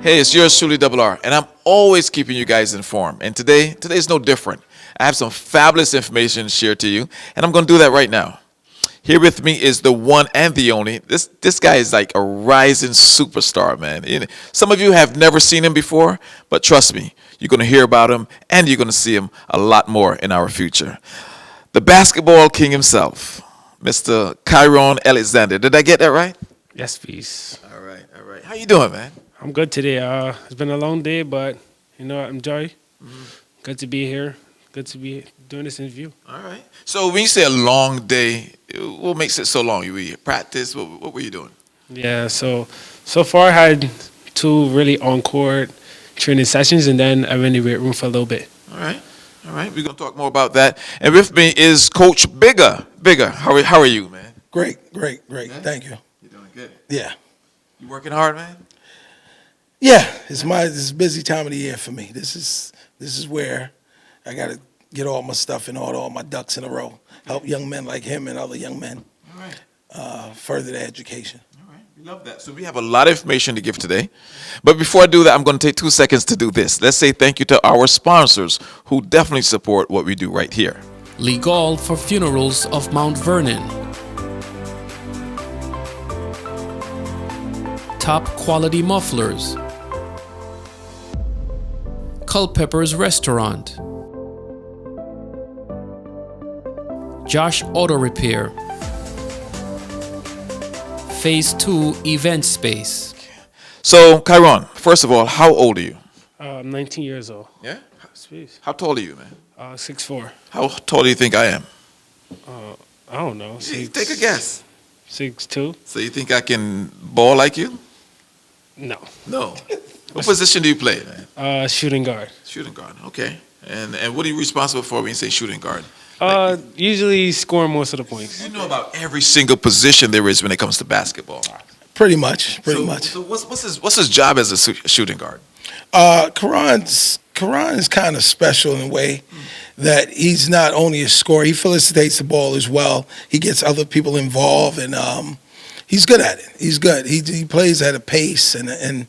Hey, it's yours truly, Double R, and I'm always keeping you guys informed. And today's no different. I have some fabulous information to share to you, and I'm going to do that right now. Here with me is the one and the only. This guy is like a rising superstar, man. Some of you have never seen him before, but trust me, you're going to hear about him, and you're going to see him a lot more in our future. The basketball king himself, Mr. Kyrone Alexander. Did I get that right? Yes, please. All right, all right. How you doing, man? I'm good today. It's been a long day, but I enjoy. Good to be here. Good to be doing this interview. All right. So when you say a long day, what makes it so long? You were practice? What were you doing? Yeah. So far I had two really on-court training sessions, and then I went in the weight room for a little bit. All right. All right. We're gonna talk more about that. And with me is Coach Bigga. Bigga, how are you, man? Great. Yeah. Thank you. You're doing good. Yeah. You working hard, man? Yeah, this is a busy time of the year for me. This is where I got to get all my stuff and all my ducks in a row. Help young men like him and other young men All right. further their education. All right. We love that. So we have a lot of information to give today. But before I do that, I'm going to take 2 seconds to do this. Let's say thank you to our sponsors who definitely support what we do right here. Legal for Funerals of Mount Vernon. Top Quality Mufflers. Culpepper's Restaurant. Josh Auto Repair. Phase 2 Event Space. So, Kyrone, first of all, how old are you? I'm 19 years old. Yeah? Sweet. How tall are you, man? 6'4". How tall do you think I am? I don't know. Take a guess. 6'2". So you think I can ball like you? No. No. What position do you play, man? Shooting guard. Shooting guard. Okay. And what are you responsible for when you say shooting guard? Usually scoring most of the points. You know about every single position there is when it comes to basketball. Pretty much. So what's his job as a shooting guard? Karan is kind of special in a way that he's not only a scorer, he felicitates the ball as well. He gets other people involved, and he's good at it. He's good. He plays at a pace and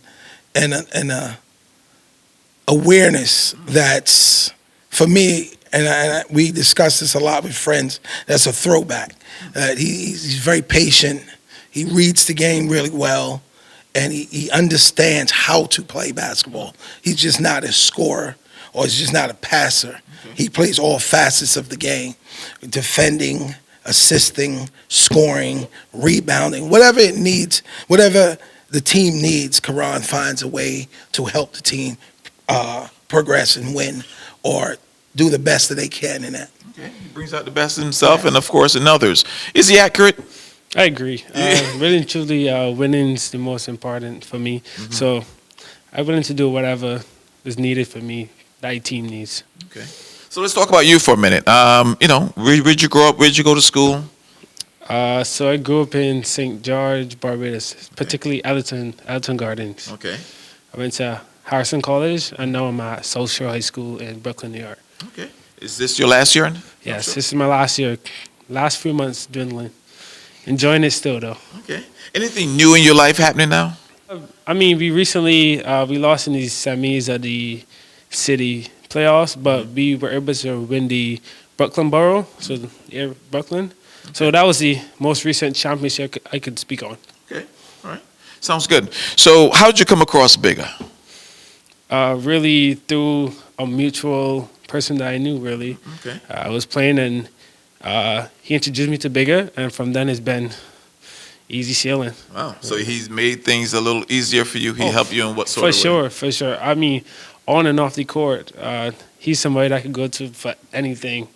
a awareness that's, for me, and we discuss this a lot with friends, that's a throwback. He's very patient. He reads the game really well, and he understands how to play basketball. He's just not a scorer, or he's just not a passer. Okay. He plays all facets of the game, defending, assisting, scoring, rebounding, whatever it needs, whatever the team needs, Karan finds a way to help the team progress and win, or do the best that they can in that. Okay, he brings out the best in himself and, of course, in others. Is he accurate? I agree. Really and truly, winning's the most important for me. Mm-hmm. So I'm willing to do whatever is needed for me, that the team needs. Okay. So let's talk about you for a minute. Where'd you grow up? Where'd you go to school? So I grew up in St. George, Barbados, particularly Elton Gardens. Okay. I went to Harrison College, and now I'm at South Shore High School in Brooklyn, New York. Okay. Is this your last year? Yes, this is my last year. Last few months dwindling. Enjoying it still, though. Okay. Anything new in your life happening now? I mean, we recently we lost in these semis of the city playoffs, but we were able to win the Brooklyn Borough, so Brooklyn. Okay. So that was the most recent championship I could speak on. Okay. All right. Sounds good. So how did you come across Bigga? Really through a mutual person that I knew, really. Okay. I was playing, and he introduced me to Bigga, and from then it's been easy sailing. Wow. So he's made things a little easier for you. He helped you in what sort of way? For sure. I mean, on and off the court, he's somebody that I could go to for anything.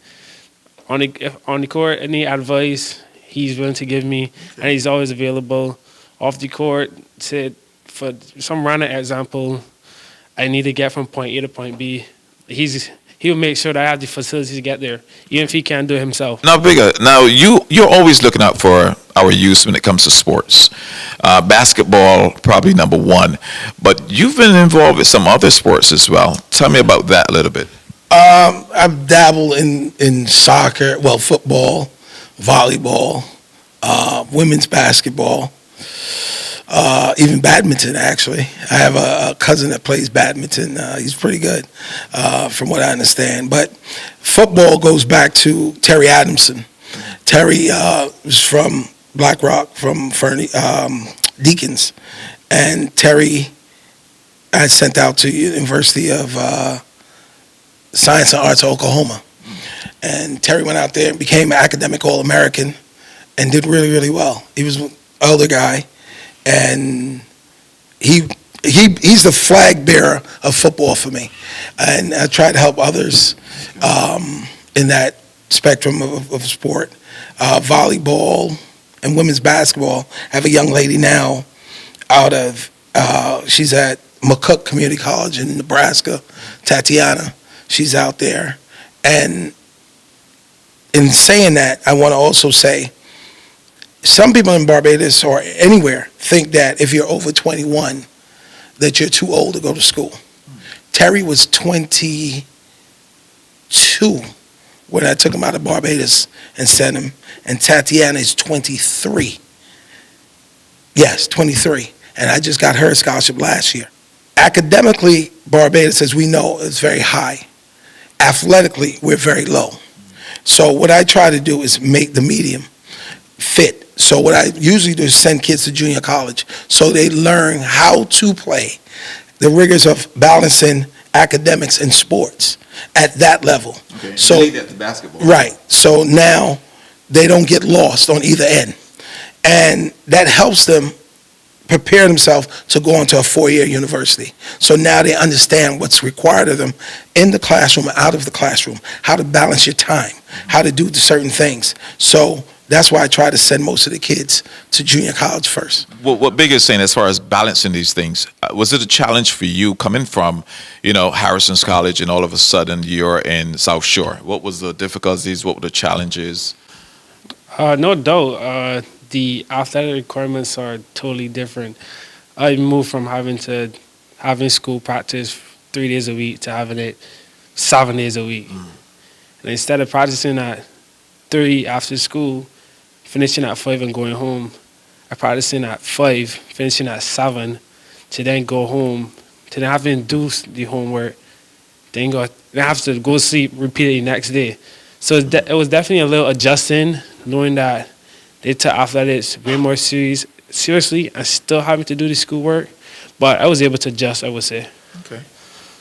On the court, any advice he's willing to give me, and he's always available. Off the court, said for some random example, I need to get from point A to point B. He'll make sure that I have the facilities to get there, even if he can't do it himself. Now, Bigga, you're always looking out for our youth when it comes to sports. Basketball, probably number one. But you've been involved with some other sports as well. Tell me about that a little bit. I've dabbled in soccer, football, volleyball, women's basketball. even badminton, actually. I have a cousin that plays badminton. He's pretty good, from what I understand. But football goes back to Terry Adamson. Terry was from Black Rock, from Deacons. And Terry I sent out to University of Science and Arts of Oklahoma. And Terry went out there and became an academic All-American and did really, really well. He was an older guy, and he's the flag bearer of football for me. And I try to help others in that spectrum of sport. Volleyball and women's basketball. I have a young lady now out of, she's at McCook Community College in Nebraska, Tatiana. She's out there. And in saying that, I want to also say, some people in Barbados or anywhere think that if you're over 21, that you're too old to go to school. Terry was 22 when I took him out of Barbados and sent him, and Tatiana is 23. Yes, 23. And I just got her a scholarship last year. Academically, Barbados, as we know, is very high. Athletically, we're very low. So what I try to do is make the medium fit. So what I usually do is send kids to junior college so they learn how to play the rigors of balancing academics and sports at that level. Okay. So You lead that to basketball. right. So now they don't get lost on either end. And that helps them prepare themselves to go into a four-year university. So now they understand what's required of them in the classroom, out of the classroom, how to balance your time, how to do certain things. So that's why I try to send most of the kids to junior college first. What Bigga is saying as far as balancing these things, was it a challenge for you coming from, Harrison's College and all of a sudden you're in South Shore? What was the difficulties? What were the challenges? No doubt. The athletic requirements are totally different. I moved from having school practice 3 days a week to having it 7 days a week. And instead of practicing at 3 after school, finishing at 5 and going home, I practicing at 5, finishing at 7, to then go home, to then having to do the homework, then have to go sleep, repeat it the next day. So it was definitely a little adjusting, knowing that they took athletics way more seriously and still having to do the schoolwork. But I was able to adjust, I would say. Okay,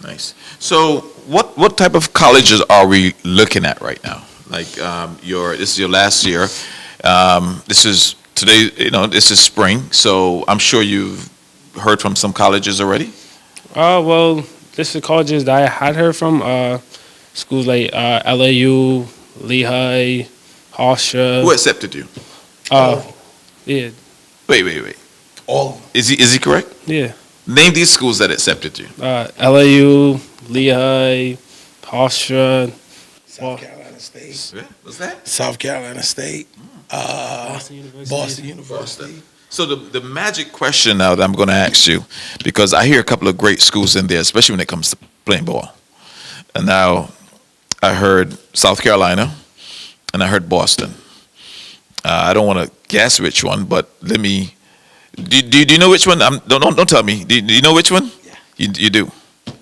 nice. So what type of colleges are we looking at right now? Like this is your last year. This is today, this is spring. So I'm sure you've heard from some colleges already. Well, this is colleges that I had heard from. Schools like LAU, Lehigh, Hofstra. Who accepted you? Yeah, Wait. All of them. Is he correct? yeah. Name these schools that accepted you. LAU, Lehigh, Hofstra, South Carolina State. What's that? South Carolina State. Boston University. Boston University. So the magic question now that I'm going to ask you, because I hear a couple of great schools in there, especially when it comes to playing ball. And now I heard South Carolina, and I heard Boston. I don't want to guess which one, but let me. Do you know which one? Don't tell me. Do you know which one? Yeah. You do.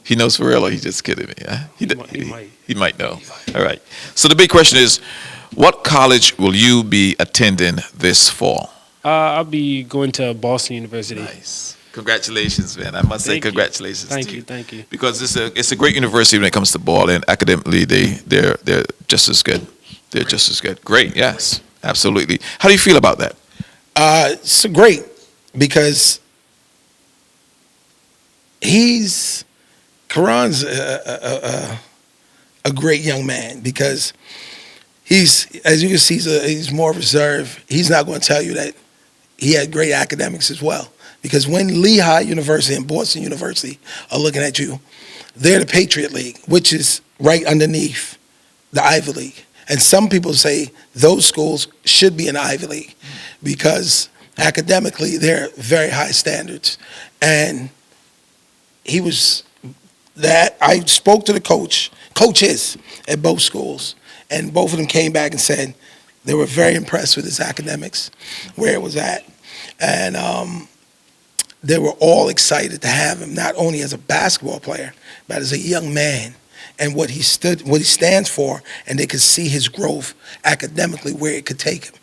He knows for real, or he's just kidding me? Yeah? He might know. All right. So the big question is, what college will you be attending this fall? I'll be going to Boston University. Nice. Congratulations, man. I must say Thank you. congratulations. Thank to you, thank you. Because it's a great university when it comes to ball, and academically they're just as good. They're just as good. Great. Yes. Absolutely. How do you feel about that? It's great because Kyrone's a great young man because he's, as you can see, he's more reserved. He's not going to tell you that he had great academics as well. Because when Lehigh University and Boston University are looking at you, they're the Patriot League, which is right underneath the Ivy League. And some people say those schools should be in the Ivy League because academically they're very high standards. And he was that. I spoke to the coaches at both schools, and both of them came back and said they were very impressed with his academics, where it was at. And they were all excited to have him, not only as a basketball player, but as a young man, and what he stands for, and they could see his growth academically, where it could take him.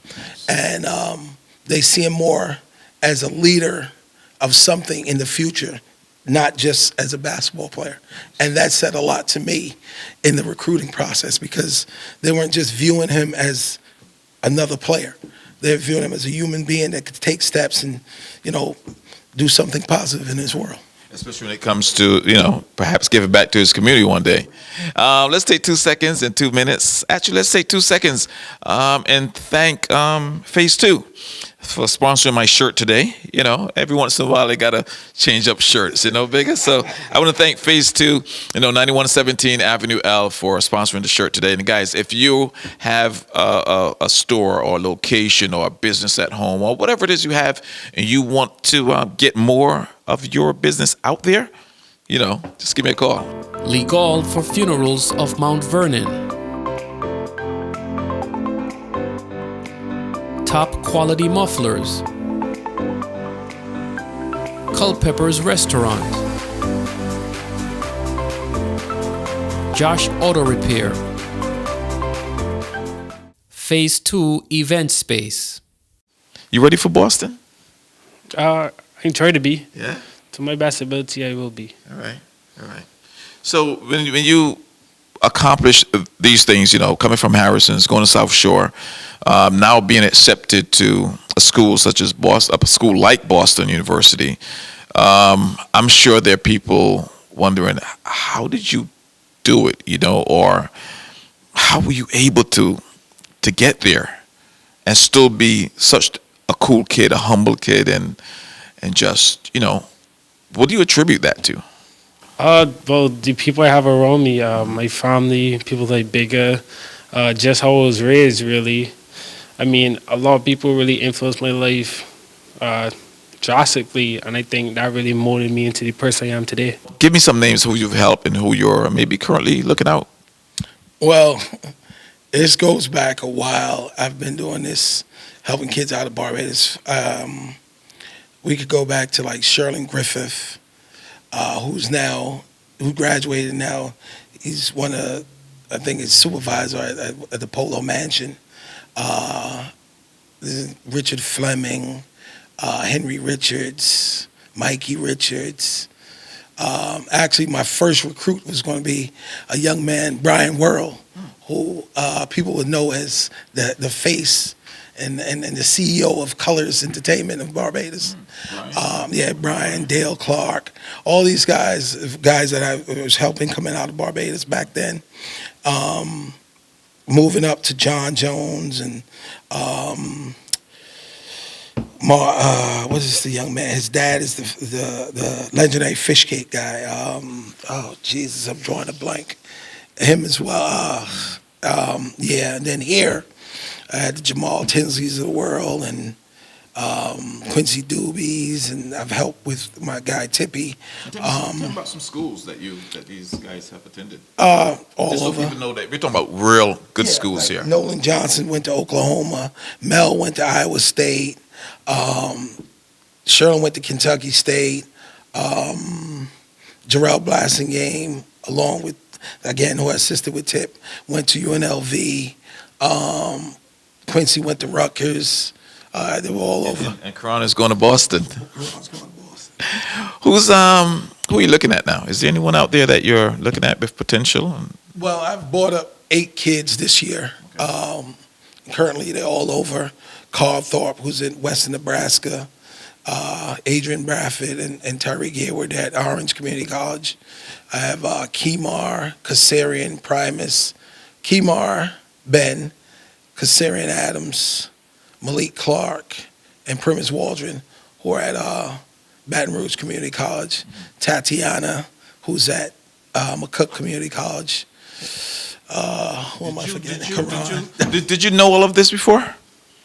And they see him more as a leader of something in the future, not just as a basketball player. And that said a lot to me in the recruiting process, because they weren't just viewing him as another player. They're viewing him as a human being that could take steps and, do something positive in his world. Especially when it comes to, perhaps giving back to his community one day. Let's take 2 seconds and 2 minutes. Actually, let's take 2 seconds and thank Phase 2 for sponsoring my shirt today. Every once in a while they got to change up shirts, Bigga. So I want to thank Phase 2, 9117 Avenue L for sponsoring the shirt today. And guys, if you have a store or a location or a business at home or whatever it is you have, and you want to get more of your business out there, just give me a call. Legal for Funerals of Mount Vernon. Top quality mufflers. Culpepper's Restaurant. Josh Auto Repair. Phase 2 Event Space. You ready for Boston? I try to be. Yeah. To my best ability, I will be. All right. So when you accomplish these things, coming from Harrison's, going to South Shore, now being accepted to a school such as Boston, a school like Boston University, I'm sure there are people wondering, how did you do it, or how were you able to get there and still be such a cool kid, a humble kid, and just, what do you attribute that to? Well, the people I have around me, my family, people like Bigga, just how I was raised, really. I mean, a lot of people really influenced my life drastically, and I think that really molded me into the person I am today. Give me some names who you've helped and who you're maybe currently looking out. Well, this goes back a while. I've been doing this, helping kids out of Barbados. We could go back to like Sherlin Griffith, who graduated now. He's I think he's supervisor at the Polo Mansion. Richard Fleming, Henry Richards, Mikey Richards. Actually, my first recruit was going to be a young man, Brian Worrell, who people would know as the face and the CEO of Colors Entertainment of Barbados. Brian, Dale Clark, all these guys that I was helping coming out of Barbados back then. Moving up to John Jones and what is the young man? His dad is the legendary fish cake guy. Jesus, I'm drawing a blank. Him as well. And then here I had the Jamal Tinsleys of the world and Quincy Doobies, and I've helped with my guy Tippy. Tell me about some schools that these guys have attended. All Just so over. people know that we're talking about real good schools here. Nolan Johnson went to Oklahoma. Mel went to Iowa State. Sherlin went to Kentucky State. Jarrell Blassingame, along with, again, who I assisted with Tip, went to UNLV. Quincy went to Rutgers. They were all over. And Kyrone is going to Boston. Who are you looking at now? Is there anyone out there that you're looking at with potential? Well, I've brought up 8 kids this year. Currently, they're all over. Carl Thorpe, who's in western Nebraska. Adrian Bradford and Tyreek Hayward at Orange Community College. I have Kemar, Kassarian, Primus, Kemar, Ben, Kassarian Adams, Malik Clark, and Primus Waldron, who are at Baton Rouge Community College. Tatiana, who's at McCook Community College. Who am I forgetting? Kyrone. Did you know all of this before?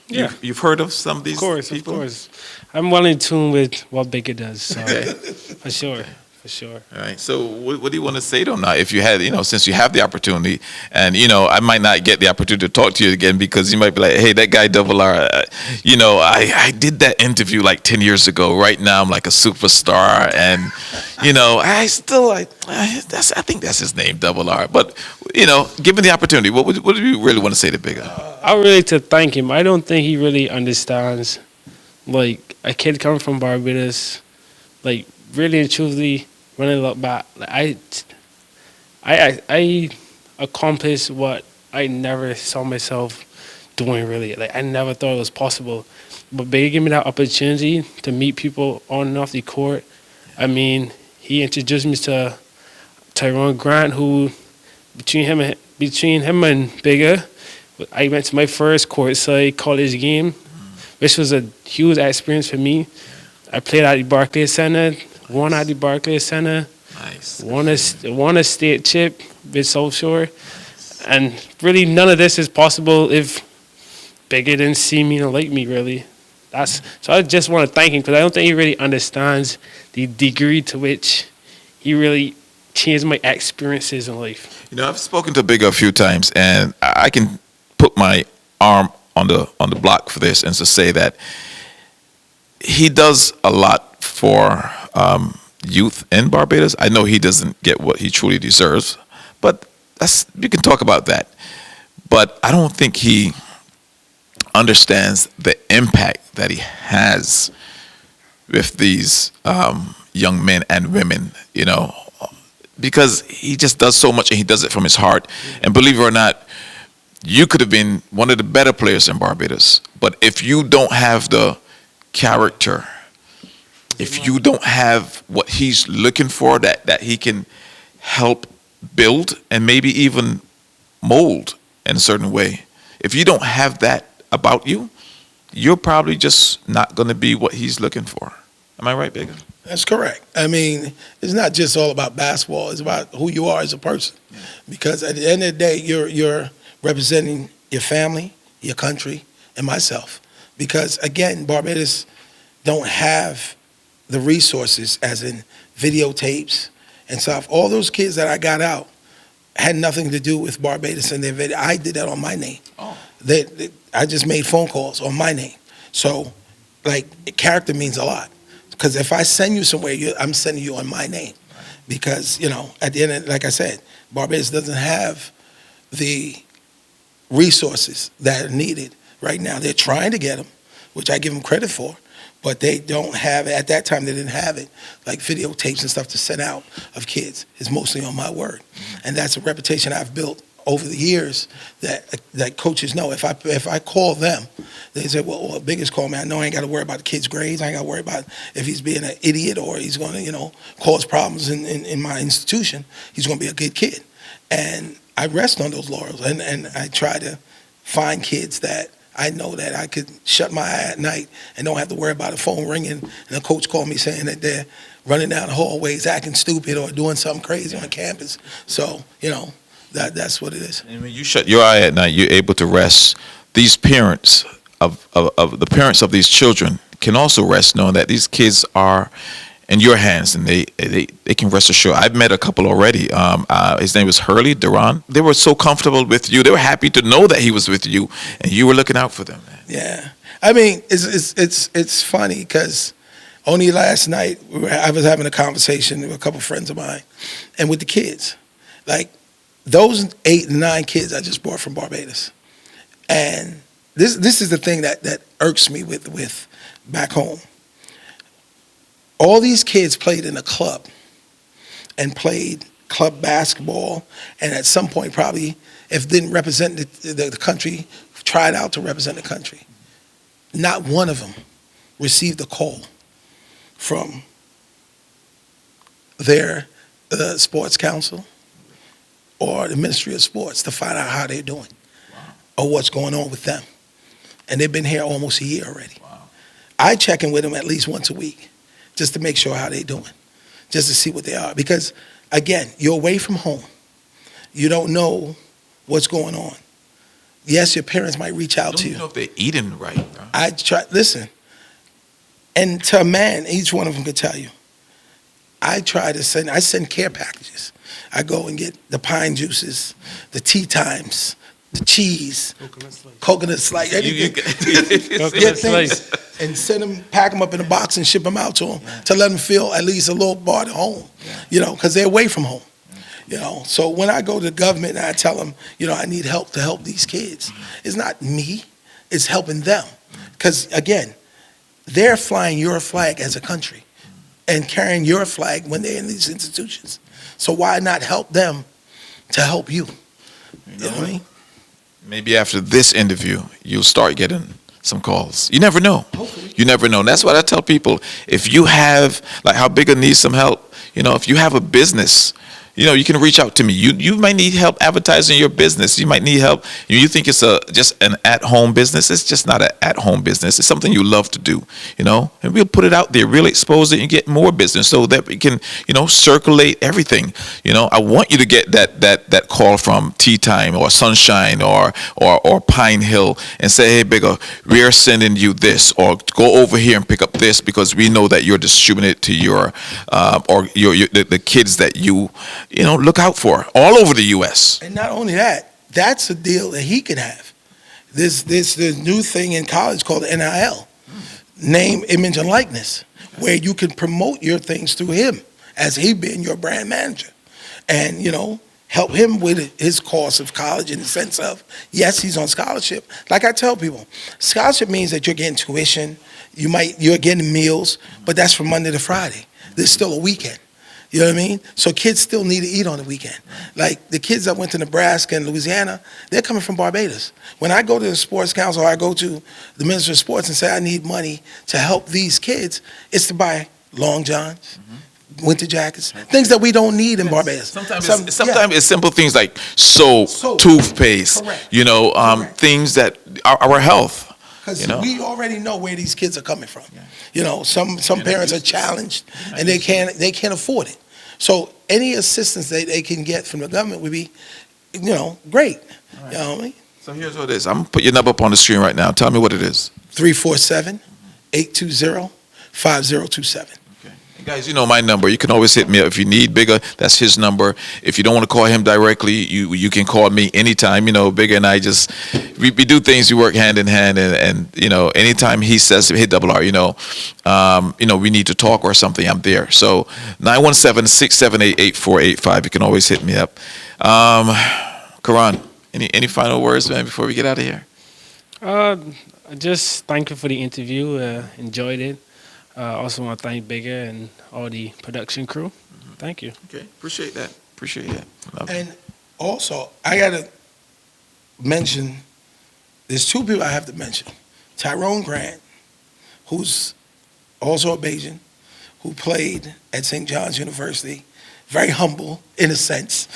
Yeah. You've heard of some of these people? Of course. I'm well in tune with what Bigga does, so for sure. for sure. All right. So, what do you want to say to him now? If you had, since you have the opportunity, and I might not get the opportunity to talk to you again because you might be like, "Hey, that guy Double R, I did that interview like 10 years ago. Right now, I'm like a superstar, and I still I think that's his name, Double R. But given the opportunity, what do you really want to say to Bigga? I would really to thank him. I don't think he really understands, like, a kid coming from Barbados, like, really and truthfully, when I look back, like, I accomplished what I never saw myself doing, really. Like, I never thought it was possible. But Bigga gave me that opportunity to meet people on and off the court. I mean, he introduced me to Tyrone Grant, who, between him and Bigga, I went to my first courtside college game, which was a huge experience for me. I played at the Barclays Center, won at the Barclays Center, Nice. won a state chip with South Shore, and really none of this is possible if Bigga didn't see me and like me, really. So I just want to thank him because I don't think he really understands the degree to which he really changed my experiences in life. I've spoken to Bigga a few times, and I can put my arm on the block for this and to say that he does a lot for youth in Barbados. I know he doesn't get what he truly deserves, but you can talk about that. But I don't think he understands the impact that he has with these young men and women, because he just does so much and he does it from his heart. And believe it or not, you could have been one of the better players in Barbados, but if you don't have the character, if you don't have what he's looking for that he can help build and maybe even mold in a certain way, if you don't have that about you, you're probably just not going to be what he's looking for. Am I right, Bigga? That's correct. I mean, it's not just all about basketball. It's about who you are as a person. Yeah. Because at the end of the day, you're representing your family, your country, and myself. Because, again, Barbados don't have the resources, as in videotapes and stuff. All those kids that I got out had nothing to do with Barbados and their video. I did that on my name. Oh. I just made phone calls on my name. So, like, character means a lot. Because if I send you somewhere, I'm sending you on my name. Because, at the end of, like I said, Barbados doesn't have the resources that are needed right now. They're trying to get them, which I give them credit for, but they don't have it. At that time, they didn't have it, like videotapes and stuff to send out of kids. It's mostly on my word. And that's a reputation I've built over the years that coaches know. If I call them, they say, well, Biggest call me. I know I ain't got to worry about the kid's grades. I ain't got to worry about if he's being an idiot or he's going to, cause problems in my institution. He's going to be a good kid. And I rest on those laurels, and I try to find kids that I know that I could shut my eye at night and don't have to worry about a phone ringing and a coach call me saying that they're running down the hallways acting stupid or doing something crazy on campus. So, that's what it is. And when you shut your eye at night, you're able to rest. These parents of the parents of these children can also rest knowing that these kids are in your hands, and they can rest assured. I've met a couple already. His name was Hurley Duran. They were so comfortable with you. They were happy to know that he was with you, and you were looking out for them, man. Yeah, I mean, it's funny because only last night I was having a conversation with a couple friends of mine, and with the kids, like those 8 and 9 kids I just brought from Barbados, and this is the thing that irks me with back home. All these kids played in a club and played club basketball, and at some point probably, if didn't represent the country, tried out to represent the country. Not one of them received a call from their sports council or the Ministry of Sports to find out how they're doing or what's going on with them. And they've been here almost a year already. Wow. I check in with them at least once a week, just to make sure how they're doing, just to see what they are. Because, again, you're away from home. You don't know what's going on. Yes, your parents might reach out to you. Don't know if they're eating right. Bro. Listen, and to a man, each one of them could tell you, I send care packages. I go and get the pine juices, the tea times, the cheese, coconut slice, anything. Coconut slice. And send them, pack them up in a box and ship them out to them to let them feel at least a little part of home, because they're away from home. So when I go to the government and I tell them, I need help to help these kids, it's not me, it's helping them. Because again, they're flying your flag as a country and carrying your flag when they're in these institutions. So why not help them to help you? You know what I mean? Maybe after this interview, you'll start getting some calls. You never know. Hopefully. You never know. And that's what I tell people. If you have, like how Bigga needs some help, if you have a business, you can reach out to me. You might need help advertising your business. You might need help. You think it's just an at-home business. It's just not an at-home business. It's something you love to do, and we'll put it out there, really expose it and get more business so that we can, circulate everything. I want you to get that call from Tea Time or Sunshine or Pine Hill and say, hey, Bigga, we are sending you this, or go over here and pick up this because we know that you're distributing it to your the kids that you look out for all over the U.S. And not only that, that's a deal that he can have. This new thing in college called NIL, name, image, and likeness, where you can promote your things through him as he being your brand manager, and help him with his course of college in the sense of, yes, he's on scholarship. Like I tell people, scholarship means that you're getting tuition, you're getting meals, but that's from Monday to Friday. There's still a weekend. You know what I mean? So kids still need to eat on the weekend. Like the kids that went to Nebraska and Louisiana, they're coming from Barbados. When I go to the sports council, or I go to the Minister of Sports and say I need money to help these kids, it's to buy long johns, winter jackets, things that we don't need in Barbados. Sometimes it's simple things like soap, toothpaste, Correct. things that our health. Because we already know where these kids are coming from. Some parents are challenged and they can't afford it. So any assistance they can get from the government would be, great. Right. You know what I mean? So here's what it is. I'm gonna put your number up on the screen right now. Tell me what it is. 347-820-5027. And guys, you know my number. You can always hit me up if you need Bigga. That's his number. If you don't want to call him directly, you can call me anytime. Bigga and I we do things. We work hand in hand, and anytime he says hit double R, we need to talk or something, I'm there. So 917-678-8485. You can always hit me up. Kyrone, any final words, man, before we get out of here? Just thank you for the interview. Enjoyed it. Also want to thank Bigga and all the production crew. Thank you. Okay, appreciate that. Love it. And also, I got to mention, there's two people I have to mention. Kyrone Grant, who's also a Bajan, who played at St. John's University, very humble in a sense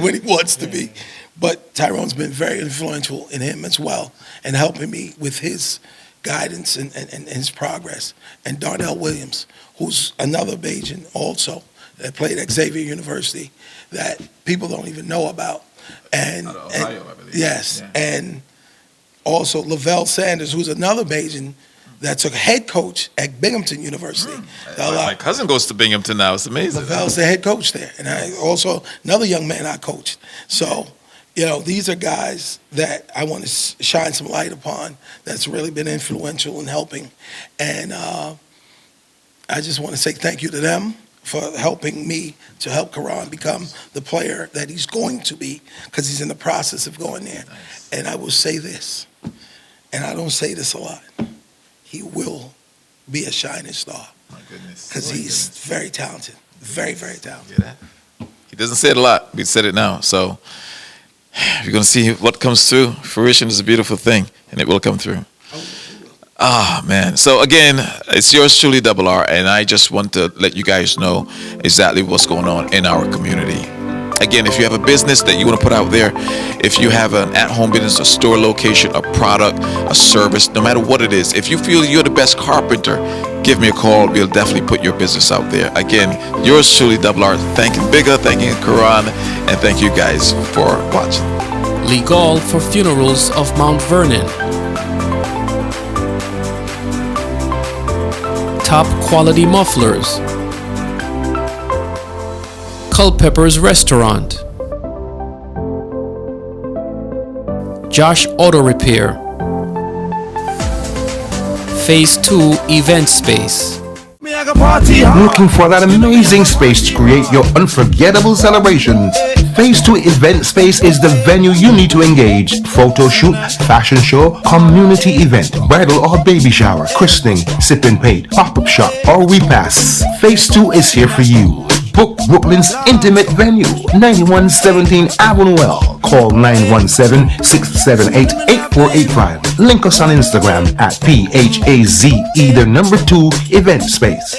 when he wants to be. But Tyrone's been very influential in him as well and helping me with his guidance and his progress. And Darnell Williams, who's another Bajan also that played at Xavier University that people don't even know about. And, Out of Ohio, I believe. Yes, Yeah. and also Lavelle Sanders, who's another Bajan that took head coach at Binghamton University. My cousin goes to Binghamton now. It's amazing. Lavelle's the head coach there. And I also, another young man I coached. So, these are guys that I want to shine some light upon that's really been influential in helping. And I just want to say thank you to them for helping me to help Kyrone become the player that he's going to be, because he's in the process of going there. Nice. And I will say this, and I don't say this a lot, he will be a shining star. My goodness. Because he's very talented, very, very talented. Hear that? He doesn't say it a lot. We said it now. So you're going to see what comes through. Fruition is a beautiful thing, and it will come through. Man. So again, it's yours truly, Double R, and I just want to let you guys know exactly what's going on in our community. Again, if you have a business that you want to put out there, if you have an at-home business, a store location, a product, a service, no matter what it is, if you feel you're the best carpenter, give me a call. We'll definitely put your business out there. Again, yours truly, Double R. Thanking Bigga, thanking Kyrone, and thank you guys for watching. Legal for Funerals of Mount Vernon. Top quality mufflers. Culpepper's Restaurant, Josh Auto Repair, Phase 2 Event Space. Looking for that amazing space to create your unforgettable celebration? Phase 2 Event Space is the venue you need to engage. Photo shoot, fashion show, community event, bridal or baby shower, christening, sip and paint, pop-up shop, or repasts. Phase 2 is here for you. Book Brooklyn's intimate venue, 9117 Avenue L. Call 917-678-8485. Link us on Instagram at PHAZE2 Event Space.